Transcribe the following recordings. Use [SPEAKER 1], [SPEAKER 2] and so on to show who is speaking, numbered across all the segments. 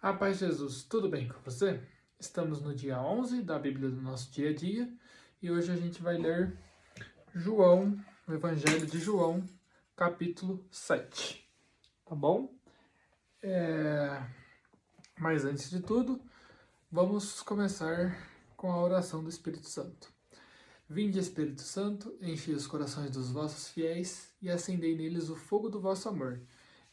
[SPEAKER 1] A paz de Jesus, tudo bem com você? Estamos no dia 11 da Bíblia do nosso dia a dia e hoje a gente vai ler João, o Evangelho de João, capítulo 7, tá bom? Mas antes de tudo, vamos começar com a oração do Espírito Santo. Vinde, Espírito Santo, enchei os corações dos vossos fiéis e acendei neles o fogo do vosso amor.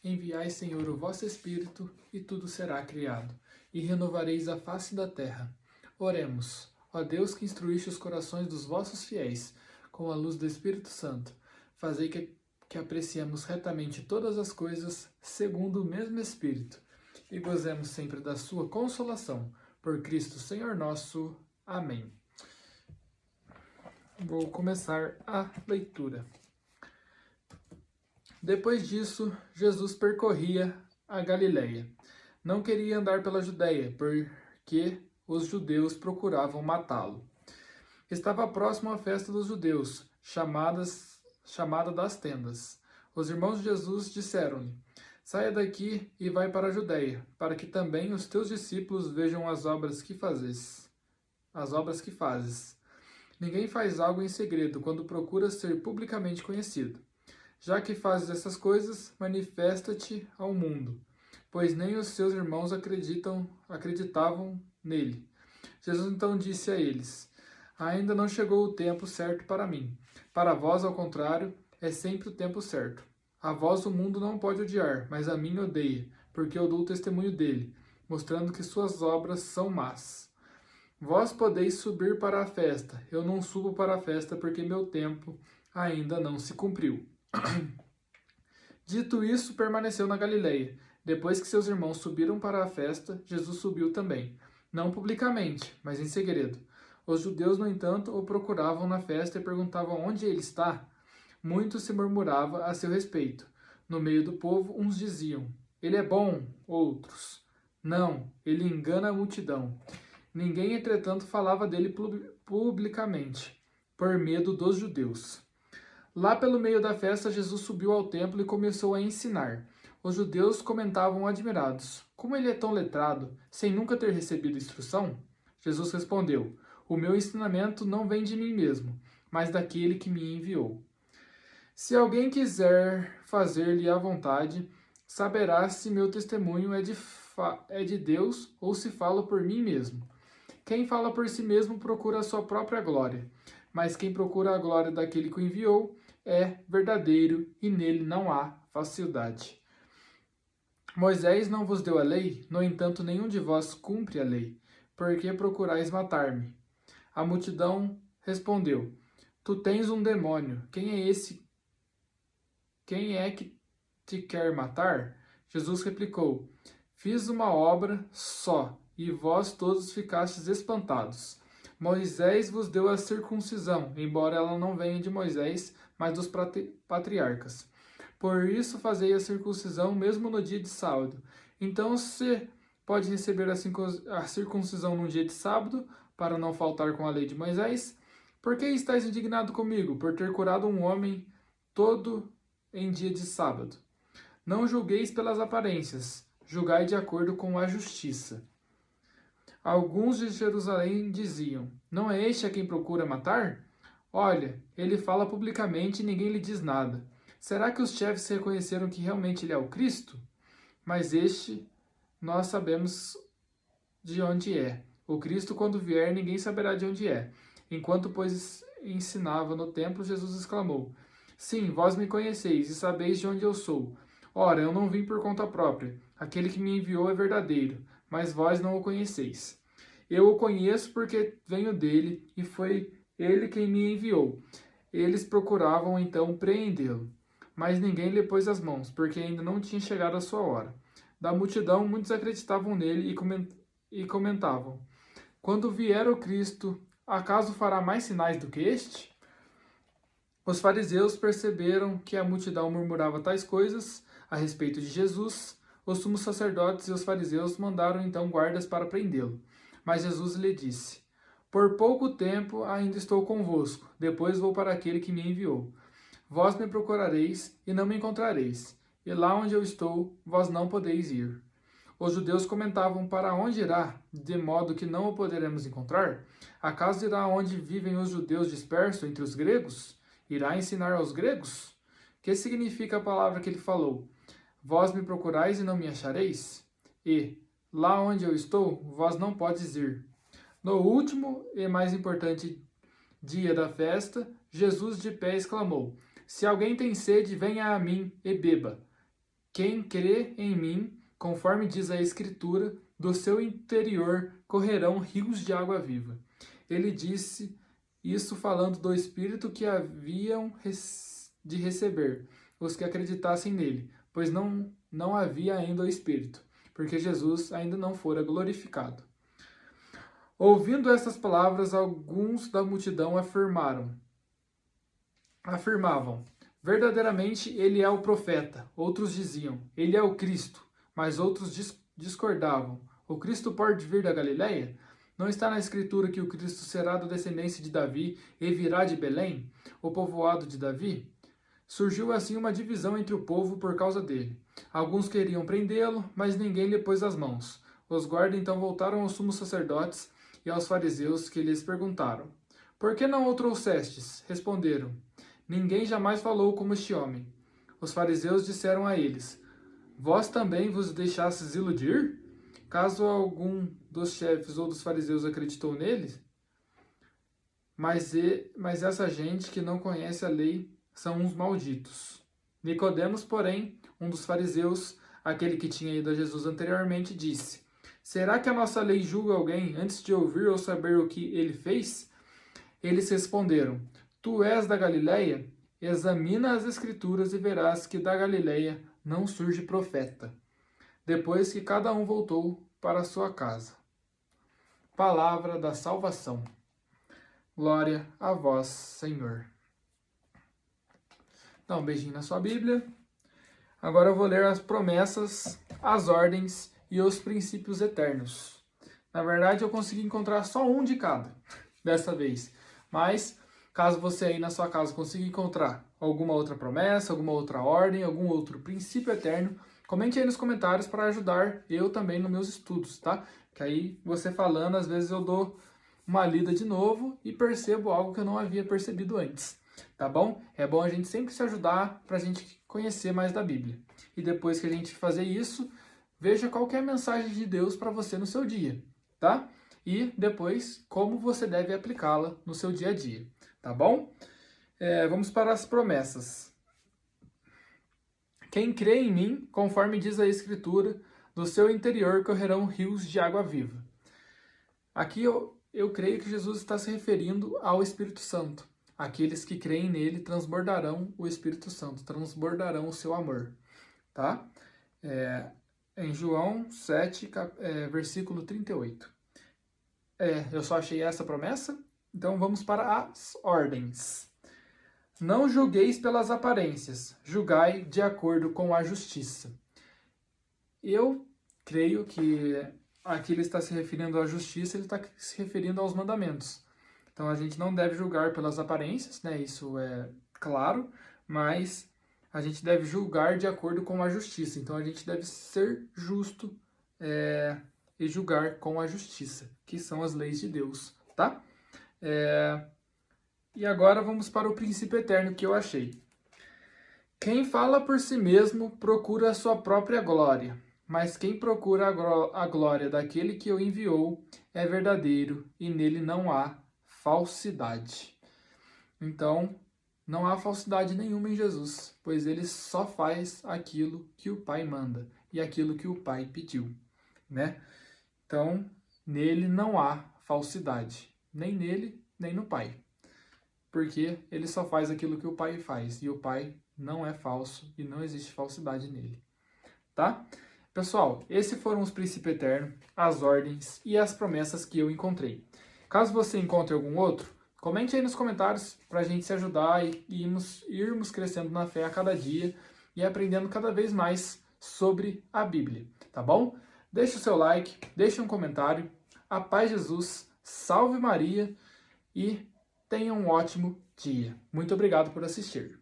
[SPEAKER 1] Enviai, Senhor, o vosso Espírito, e tudo será criado, e renovareis a face da terra. Oremos, ó Deus que instruíste os corações dos vossos fiéis, com a luz do Espírito Santo, fazei que apreciemos retamente todas as coisas, segundo o mesmo Espírito, e gozemos sempre da sua consolação. Por Cristo Senhor nosso. Amém. Vou começar a leitura. Depois disso, Jesus percorria a Galiléia. Não queria andar pela Judéia, porque os judeus procuravam matá-lo. Estava próximo à festa dos judeus, chamada das tendas. Os irmãos de Jesus disseram-lhe: Saia daqui e vai para a Judéia, para que também os teus discípulos vejam as obras que fazes. Ninguém faz algo em segredo quando procura ser publicamente conhecido. Já que fazes essas coisas, manifesta-te ao mundo, pois nem os seus irmãos acreditavam nele. Jesus então disse a eles: Ainda não chegou o tempo certo para mim. Para vós, ao contrário, é sempre o tempo certo. A vós o mundo não pode odiar, mas a mim odeia, porque eu dou testemunho dele, mostrando que suas obras são más. Vós podeis subir para a festa, eu não subo para a festa, porque meu tempo ainda não se cumpriu. Dito isso, permaneceu na Galiléia. Depois que seus irmãos subiram para a festa, Jesus subiu também, não publicamente, mas em segredo. Os judeus, no entanto, o procuravam na festa e perguntavam onde ele está. Muito se murmurava a seu respeito. No meio do povo, uns diziam: Ele é bom, outros: Não, ele engana a multidão. Ninguém, entretanto, falava dele publicamente, por medo dos judeus. Lá pelo meio da festa, Jesus subiu ao templo e começou a ensinar. Os judeus comentavam admirados: Como ele é tão letrado, sem nunca ter recebido instrução? Jesus respondeu: O meu ensinamento não vem de mim mesmo, mas daquele que me enviou. Se alguém quiser fazer-lhe a vontade, saberá se meu testemunho é de Deus ou se falo por mim mesmo. Quem fala por si mesmo procura a sua própria glória, mas quem procura a glória daquele que o enviou é verdadeiro e nele não há falsidade. Moisés não vos deu a lei, no entanto nenhum de vós cumpre a lei. Por que procurais matar-me? A multidão respondeu: Tu tens um demônio. Quem é que te quer matar? Jesus replicou: Fiz uma obra só, e vós todos ficastes espantados. Moisés vos deu a circuncisão, embora ela não venha de Moisés, mas dos patriarcas. Por isso fazei a circuncisão mesmo no dia de sábado. Então se pode receber a circuncisão no dia de sábado, para não faltar com a lei de Moisés? Por que estáis indignado comigo, por ter curado um homem todo em dia de sábado? Não julgueis pelas aparências, julgai de acordo com a justiça. Alguns de Jerusalém diziam: Não é este a quem procura matar? Olha, ele fala publicamente e ninguém lhe diz nada. Será que os chefes reconheceram que realmente ele é o Cristo? Mas este nós sabemos de onde é. O Cristo, quando vier, ninguém saberá de onde é. Enquanto, pois, ensinava no templo, Jesus exclamou: Sim, vós me conheceis e sabeis de onde eu sou. Ora, eu não vim por conta própria. Aquele que me enviou é verdadeiro, mas vós não o conheceis. Eu o conheço porque venho dele e foi ele quem me enviou. Eles procuravam então preendê-lo, mas ninguém lhe pôs as mãos, porque ainda não tinha chegado a sua hora. Da multidão, muitos acreditavam nele e comentavam: Quando vier o Cristo, acaso fará mais sinais do que este? Os fariseus perceberam que a multidão murmurava tais coisas a respeito de Jesus. Os sumos sacerdotes e os fariseus mandaram então guardas para prendê-lo. Mas Jesus lhe disse: Por pouco tempo ainda estou convosco, depois vou para aquele que me enviou. Vós me procurareis e não me encontrareis, e lá onde eu estou, vós não podeis ir. Os judeus comentavam: para onde irá, de modo que não o poderemos encontrar? Acaso irá onde vivem os judeus dispersos entre os gregos? Irá ensinar aos gregos? O que significa a palavra que ele falou? Vós me procurais e não me achareis? E, lá onde eu estou, vós não podes ir. No último e mais importante dia da festa, Jesus de pé exclamou: se alguém tem sede, venha a mim e beba. Quem crê em mim, conforme diz a Escritura, do seu interior correrão rios de água viva. Ele disse isso falando do Espírito que haviam de receber os que acreditassem nele, pois não havia ainda o Espírito, porque Jesus ainda não fora glorificado. Ouvindo estas palavras, alguns da multidão afirmavam: verdadeiramente ele é o profeta. Outros diziam: ele é o Cristo. Mas outros discordavam: o Cristo pode vir da Galileia? Não está na Escritura que o Cristo será da descendência de Davi e virá de Belém, o povoado de Davi? Surgiu assim uma divisão entre o povo por causa dele. Alguns queriam prendê-lo, mas ninguém lhe pôs as mãos. Os guardas então voltaram aos sumos sacerdotes e aos fariseus, que lhes perguntaram: por que não o trouxestes? Responderam: ninguém jamais falou como este homem. Os fariseus disseram a eles: vós também vos deixastes iludir? Caso algum dos chefes ou dos fariseus acreditou nele? Mas essa gente que não conhece a lei são uns malditos. Nicodemos, porém, um dos fariseus, aquele que tinha ido a Jesus anteriormente, disse: será que a nossa lei julga alguém antes de ouvir ou saber o que ele fez? Eles responderam: tu és da Galileia? Examina as Escrituras e verás que da Galileia não surge profeta. Depois que cada um voltou para a sua casa. Palavra da salvação. Glória a vós, Senhor. Dá um beijinho na sua Bíblia. Agora eu vou ler as promessas, as ordens e os princípios eternos. Na verdade, eu consegui encontrar só um de cada, dessa vez. Mas, caso você aí na sua casa consiga encontrar alguma outra promessa, alguma outra ordem, algum outro princípio eterno, comente aí nos comentários para ajudar eu também nos meus estudos, tá? Que aí você falando, às vezes eu dou uma lida de novo e percebo algo que eu não havia percebido antes, tá bom? É bom a gente sempre se ajudar para a gente conhecer mais da Bíblia. E depois que a gente fazer isso, veja qual que é a mensagem de Deus para você no seu dia, tá? E depois como você deve aplicá-la no seu dia a dia, tá bom? Vamos para as promessas. Quem crê em mim, conforme diz a Escritura, do seu interior correrão rios de água viva. Aqui eu creio que Jesus está se referindo ao Espírito Santo. Aqueles que creem nele transbordarão o Espírito Santo, transbordarão o seu amor, tá? Em João 7, versículo 38. Eu só achei essa promessa, então vamos para as ordens. Não julgueis pelas aparências, julgai de acordo com a justiça. Eu creio que aqui ele está se referindo à justiça, ele está se referindo aos mandamentos. Então a gente não deve julgar pelas aparências, né? Isso é claro, mas a gente deve julgar de acordo com a justiça. Então a gente deve ser justo e julgar com a justiça, que são as leis de Deus, tá? E agora vamos para o princípio eterno que eu achei. Quem fala por si mesmo procura a sua própria glória, mas quem procura a glória daquele que o enviou é verdadeiro e nele não há falsidade. Então, não há falsidade nenhuma em Jesus, pois ele só faz aquilo que o Pai manda e aquilo que o Pai pediu, né? Então, nele não há falsidade, nem nele, nem no Pai. Porque ele só faz aquilo que o Pai faz, e o Pai não é falso e não existe falsidade nele, tá? Pessoal, esses foram os princípios eternos, as ordens e as promessas que eu encontrei. Caso você encontre algum outro, comente aí nos comentários para a gente se ajudar e irmos crescendo na fé a cada dia e aprendendo cada vez mais sobre a Bíblia, tá bom? Deixe o seu like, deixe um comentário. A paz de Jesus, salve Maria e tenha um ótimo dia. Muito obrigado por assistir.